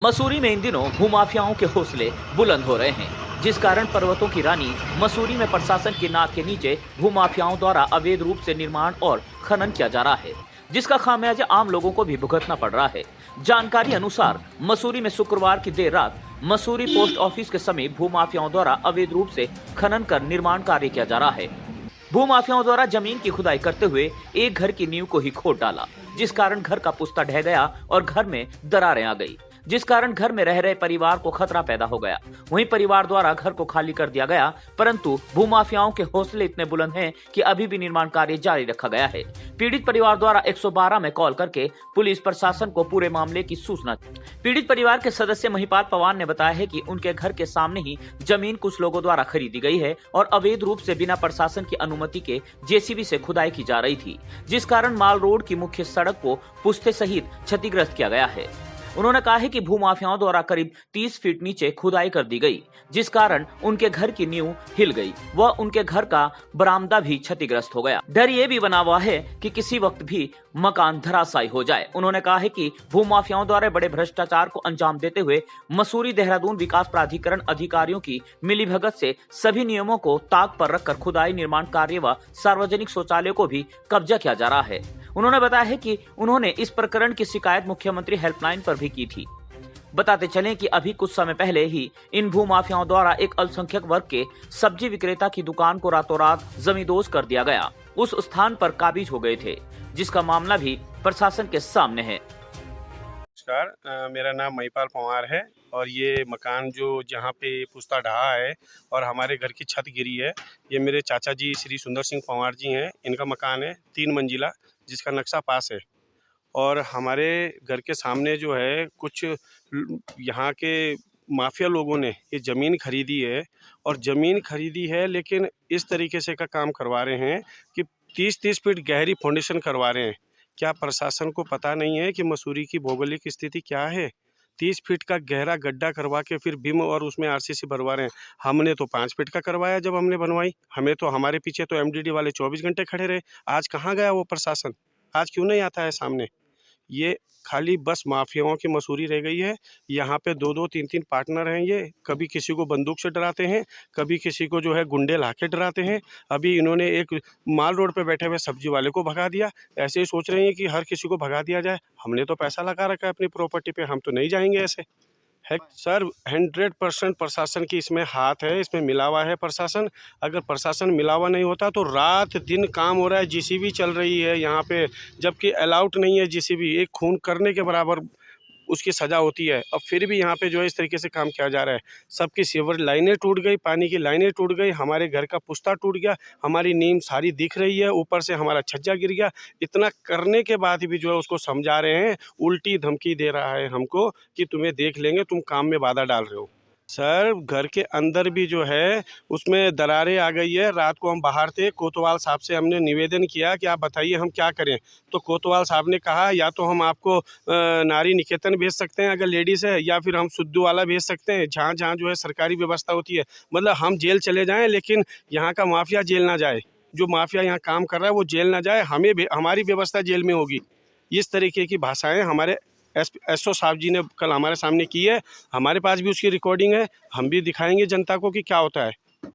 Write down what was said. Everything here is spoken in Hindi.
मसूरी में इन दिनों भूमाफियाओं के हौसले बुलंद हो रहे हैं, जिस कारण पर्वतों की रानी मसूरी में प्रशासन की नाक के नीचे भूमाफियाओं द्वारा अवैध रूप से निर्माण और खनन किया जा रहा है, जिसका खामियाजा आम लोगों को भी भुगतना पड़ रहा है। जानकारी अनुसार मसूरी में शुक्रवार की देर रात मसूरी पोस्ट ऑफिस के समीप भूमाफियाओं द्वारा अवैध रूप से खनन कर निर्माण कार्य किया जा रहा है। भूमाफियाओं द्वारा जमीन की खुदाई करते हुए एक घर की नींव को ही खोद डाला, जिस कारण घर का पुस्ता ढह गया और घर में दरारें आ गई, जिस कारण घर में रह रहे परिवार को खतरा पैदा हो गया। वहीं परिवार द्वारा घर को खाली कर दिया गया, परंतु भूमाफियाओं के हौसले इतने बुलंद हैं कि अभी भी निर्माण कार्य जारी रखा गया है। पीड़ित परिवार द्वारा 112 में कॉल करके पुलिस प्रशासन को पूरे मामले की सूचना। पीड़ित परिवार के सदस्य महिपाल पवार ने बताया है कि उनके घर के सामने ही जमीन कुछ लोगों द्वारा खरीदी गई है और अवैध रूप से बिना प्रशासन की अनुमति के जेसीबी से खुदाई की जा रही थी, जिस कारण माल रोड की मुख्य सड़क को पुस्ते सहित क्षतिग्रस्त किया गया है। उन्होंने कहा है कि भूमाफियाओं द्वारा करीब 30 फीट नीचे खुदाई कर दी गई, जिस कारण उनके घर की नींव हिल गई व उनके घर का बरामदा भी क्षतिग्रस्त हो गया। डर ये भी बना हुआ है कि किसी वक्त भी मकान धराशायी हो जाए। उन्होंने कहा है कि भूमाफियाओं द्वारा बड़े भ्रष्टाचार को अंजाम देते हुए मसूरी देहरादून विकास प्राधिकरण अधिकारियों की मिलीभगत से सभी नियमों को ताक पर रखकर खुदाई, निर्माण कार्य व सार्वजनिक शौचालयों को भी कब्जा किया जा रहा है। उन्होंने बताया है कि उन्होंने इस प्रकरण की शिकायत मुख्यमंत्री हेल्पलाइन पर भी की थी। बताते चलें कि अभी कुछ समय पहले ही इन भूमाफियाओं द्वारा एक अल्पसंख्यक वर्ग के सब्जी विक्रेता की दुकान को रातों रात जमींदोज कर दिया गया। उस स्थान पर काबिज हो गए थे, जिसका मामला भी प्रशासन के सामने है। नमस्कार, मेरा नाम महिपाल पवार है और ये मकान जो जहाँ पे पुस्ता ढहा है और हमारे घर की छत गिरी है, ये मेरे चाचा जी श्री सुंदर सिंह पवार जी हैं। इनका मकान है 3 मंजिला, जिसका नक्शा पास है। और हमारे घर के सामने जो है कुछ यहाँ के माफिया लोगों ने ये ज़मीन खरीदी है और ज़मीन खरीदी है, लेकिन इस तरीके से का काम करवा रहे हैं कि 30-30 फीट गहरी फाउंडेशन करवा रहे हैं। क्या प्रशासन को पता नहीं है कि मसूरी की भौगोलिक स्थिति क्या है? 30 फीट का गहरा गड्ढा करवा के फिर बीम और उसमें आरसीसी भरवा रहे हैं। हमने तो 5 फीट का करवाया जब हमने बनवाई। हमें तो हमारे पीछे तो एमडीडी वाले 24 घंटे खड़े रहे। आज कहाँ गया वो प्रशासन? आज क्यों नहीं आता है सामने? ये खाली बस माफियाओं की मसूरी रह गई है। यहाँ पे 2-2, 3-3 पार्टनर हैं। ये कभी किसी को बंदूक से डराते हैं, कभी किसी को जो है गुंडे लाके डराते हैं। अभी इन्होंने एक माल रोड पे बैठे हुए सब्जी वाले को भगा दिया। ऐसे ही सोच रहे हैं कि हर किसी को भगा दिया जाए। हमने तो पैसा लगा रखा है अपनी प्रॉपर्टी पे, हम तो नहीं जाएंगे ऐसे। है सर, 100% प्रशासन की इसमें हाथ है, इसमें मिला हुआ है प्रशासन। अगर प्रशासन मिला हुआ नहीं होता तो रात दिन काम हो रहा है, जीसीबी चल रही है यहाँ पे, जबकि अलाउड नहीं है जीसीबी। एक खून करने के बराबर उसकी सज़ा होती है, और फिर भी यहाँ पे जो है इस तरीके से काम किया जा रहा है। सबकी सीवर लाइनें टूट गई, पानी की लाइनें टूट गई, हमारे घर का पुस्ता टूट गया, हमारी नींव सारी दिख रही है, ऊपर से हमारा छज्जा गिर गया। इतना करने के बाद भी जो है उसको समझा रहे हैं, उल्टी धमकी दे रहा है हमको कि तुम्हें देख लेंगे, तुम काम में बाधा डाल रहे हो। सर, घर के अंदर भी जो है उसमें दरारें आ गई है। रात को हम बाहर थे, कोतवाल साहब से हमने निवेदन किया कि आप बताइए हम क्या करें। तो कोतवाल साहब ने कहा या तो हम आपको नारी निकेतन भेज सकते हैं अगर लेडीज़ है, या फिर हम सुद्धू वाला भेज सकते हैं, जहाँ जहाँ जो है सरकारी व्यवस्था होती है। मतलब हम जेल चले जाएँ, लेकिन यहाँ का माफिया जेल ना जाए। जो माफिया यहाँ काम कर रहा है वो जेल ना जाए, हमारी व्यवस्था जेल में होगी। इस तरीके की भाषाएँ हमारे एसओ साहब जी ने कल हमारे सामने की है। हमारे पास भी उसकी रिकॉर्डिंग है, हम भी दिखाएंगे जनता को कि क्या होता है।